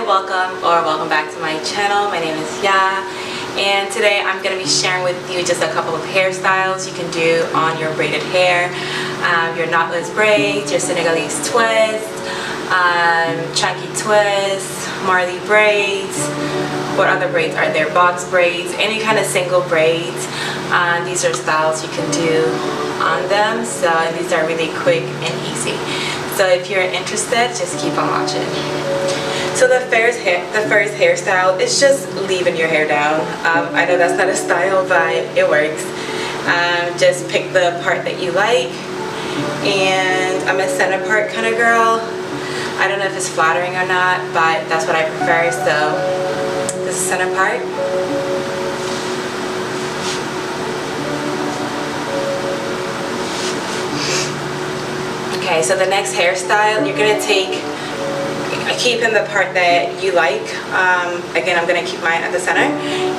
welcome back to my channel. My name is Ya, and today I'm going to be sharing with you just a couple of hairstyles you can do on your braided hair. Your knotless braids, your Senegalese twist, chunky twist, Marley braids. What other braids are there? Box braids, any kind of single braids. These are styles you can do on them, so these are really quick and easy. So if you're interested, just keep on watching. So the first hairstyle is just leaving your hair down. I know that's not a style, but it works. Just pick the part that you like, and I'm a center part kind of girl. I don't know if it's flattering or not, but that's what I prefer. So this is center part. Okay, so the next hairstyle, you're gonna keep in the part that you like. Again, I'm gonna keep mine at the center,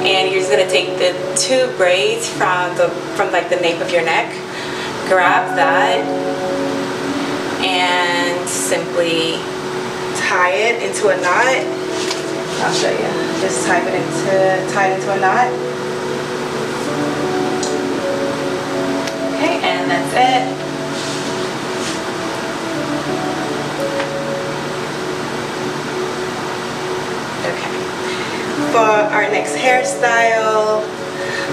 and you're just gonna take the two braids from like the nape of your neck, grab that, and simply tie it into a knot. I'll show you. Just tie it into a knot. Okay, and that's it. For our next hairstyle,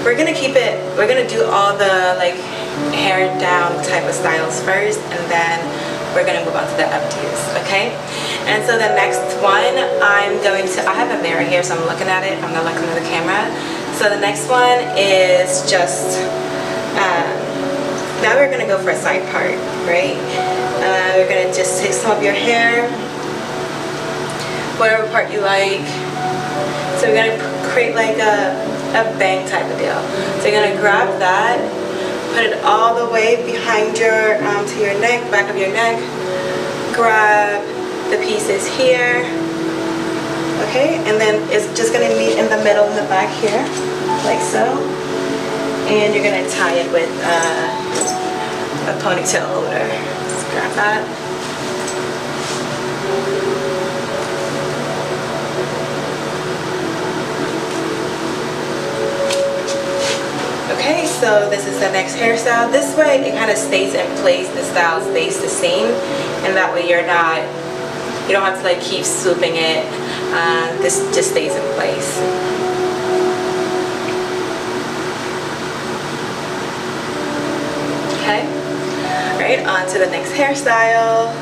we're gonna do all the like hair down type of styles first, and then we're gonna move on to the updos, okay? And so the next one, I have a mirror here, so I'm looking at it, I'm not looking at the camera. So the next one is just, now we're gonna go for a side part, right? We're gonna just take some of your hair, whatever part you like. So we're going to create like a bang type of deal. So you're going to grab that, put it all the way behind your, to your neck, back of your neck. Grab the pieces here. Okay, and then it's just going to meet in the middle in the back here, like so. And you're going to tie it with a ponytail holder. Just grab that. Okay, so this is the next hairstyle. This way it kind of stays in place, the style stays the same, and that way you don't have to like keep swooping it. This just stays in place. Okay, alright, on to the next hairstyle.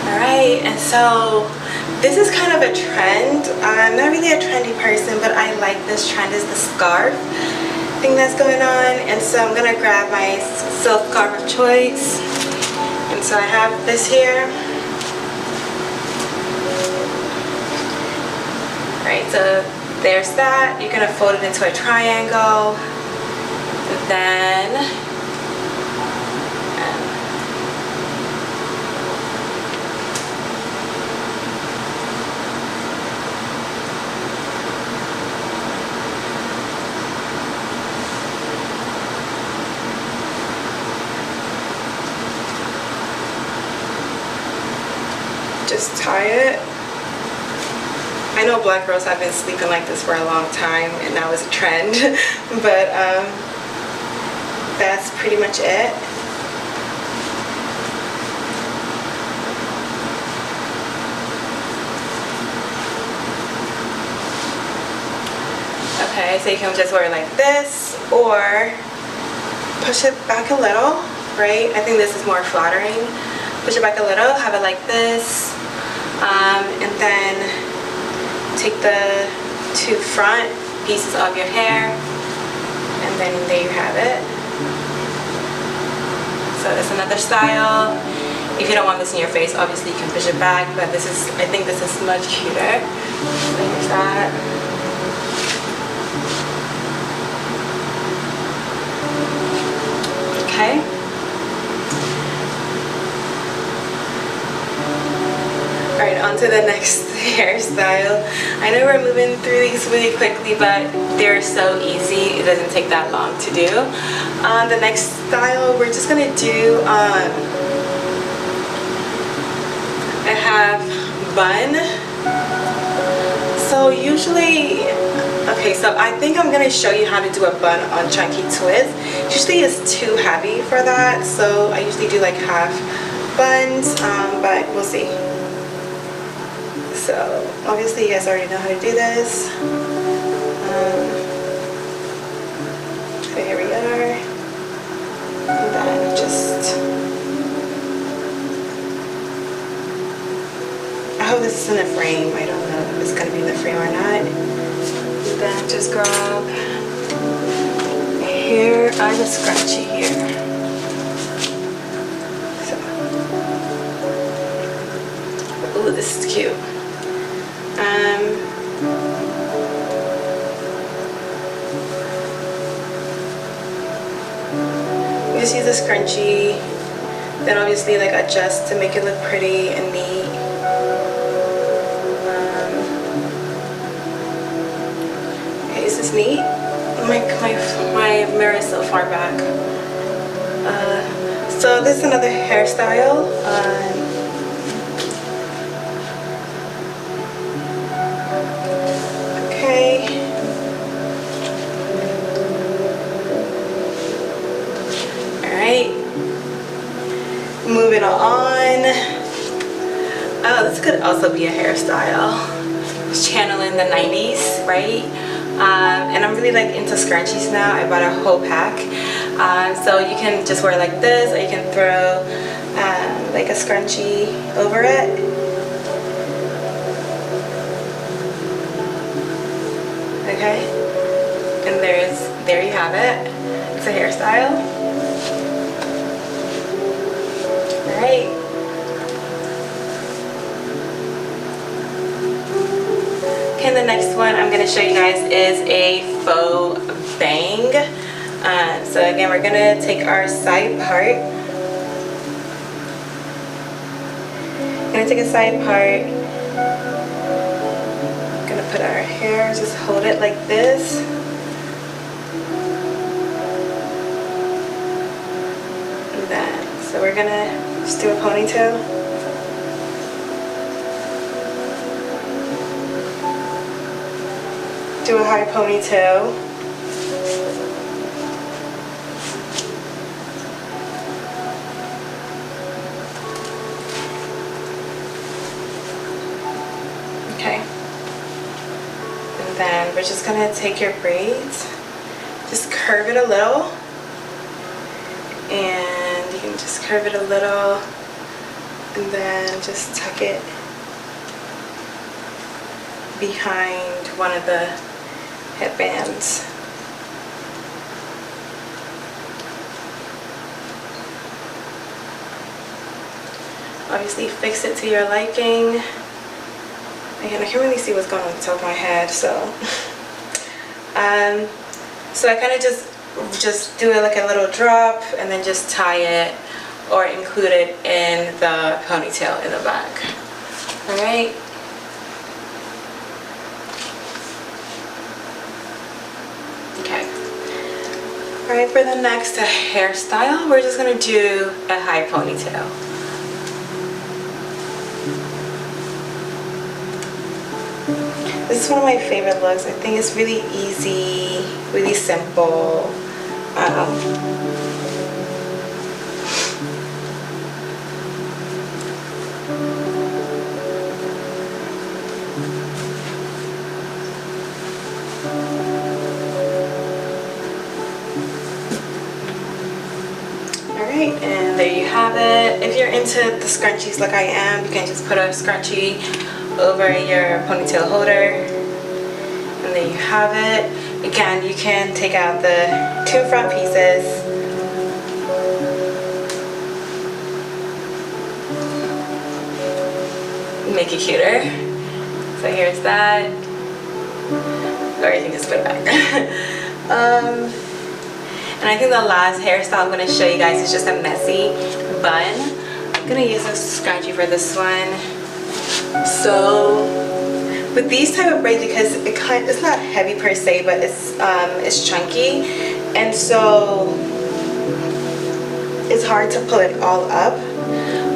Alright, and so this is kind of a trend. I'm not really a trendy person, but I like this trend, is the scarf thing that's going on. And so I'm going to grab my silk scarf of choice. And so I have this here. Alright, so there's that. You're going to fold it into a triangle. And then just tie it. I know black girls have been sleeping like this for a long time, and now it's a trend, but that's pretty much it. Okay, so you can just wear it like this, or push it back a little, right? I think this is more flattering. Push it back a little, have it like this, and then take the two front pieces of your hair, and then there you have it. So that's another style. If you don't want this in your face, obviously you can push it back, but I think this is much cuter. So here's that. Okay. Alright, on to the next hairstyle. I know we're moving through these really quickly, but they're so easy. It doesn't take that long to do. The next style, we're just gonna do I have bun. So usually, okay, so I think I'm gonna show you how to do a bun on Chunky Twist. Usually it's too heavy for that, so I usually do like half buns, but we'll see. So obviously you guys already know how to do this. So here we are. And then just, I hope this is in the frame. I don't know if it's gonna be in the frame or not. And then just grab here. I have a scrunchie here. So, ooh, this is cute. Just use a scrunchie, then obviously like adjust to make it look pretty and neat. Okay, is this neat? My mirror is so far back. So this is another hairstyle. Okay. Moving on. Oh, this could also be a hairstyle. Channeling the 90s, right? And I'm really like into scrunchies now. I bought a whole pack. So you can just wear like this, or you can throw like a scrunchie over it. Okay. And there you have it. It's a hairstyle. Alright. Okay, the next one I'm going to show you guys is a faux bang. So again, we're going to take our side part. I'm going to take a side part. I'm going to put our hair, just hold it like this. And then, so we're going to just do a ponytail. Do a high ponytail. Okay. And then we're just gonna take your braids, just curve it a little, and you can just curve it a little, and then just tuck it behind one of the headbands. Obviously fix it to your liking. Again, I can't really see what's going on the top of my head, so so I kind of just do it like a little drop and then just tie it or include it in the ponytail in the back. Alright. Okay. Alright, for the next hairstyle, we're just going to do a high ponytail. This is one of my favorite looks. I think it's really easy, really simple. Alright, and there you have it. If you're into the scrunchies like I am, you can just put a scrunchie over your ponytail holder, and there you have it. Again, you can take out the two front pieces, make it cuter. So here's that, or you can just put it back. And I think the last hairstyle I'm going to show you guys is just a messy bun. I'm going to use a scrunchie for this one. So with these type of braids, because it's not heavy per se, but it's chunky, and so it's hard to pull it all up.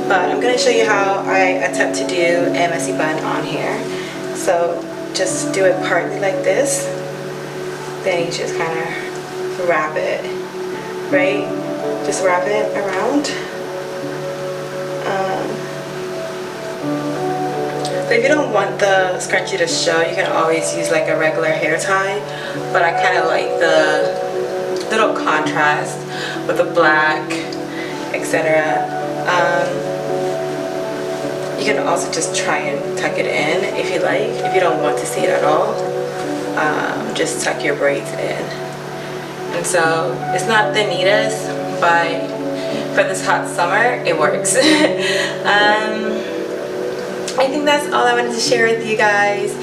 But I'm going to show you how I attempt to do a messy bun on here. So just do it partly like this, then you just kind of wrap it, right? Just wrap it around. But if you don't want the scrunchie to show, you can always use like a regular hair tie. But I kind of like the little contrast with the black, etc. You can also just try and tuck it in if you like. If you don't want to see it at all, just tuck your braids in. And so it's not the neatest, but for this hot summer, it works. I think that's all I wanted to share with you guys.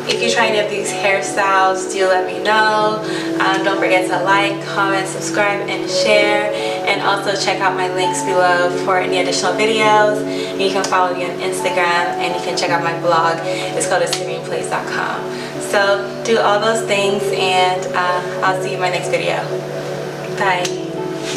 If you try any of these hairstyles, do let me know. Don't forget to like, comment, subscribe, and share. And also check out my links below for any additional videos. And you can follow me on Instagram, and you can check out my blog. It's called asyrianplace.com. So do all those things, and I'll see you in my next video. Bye.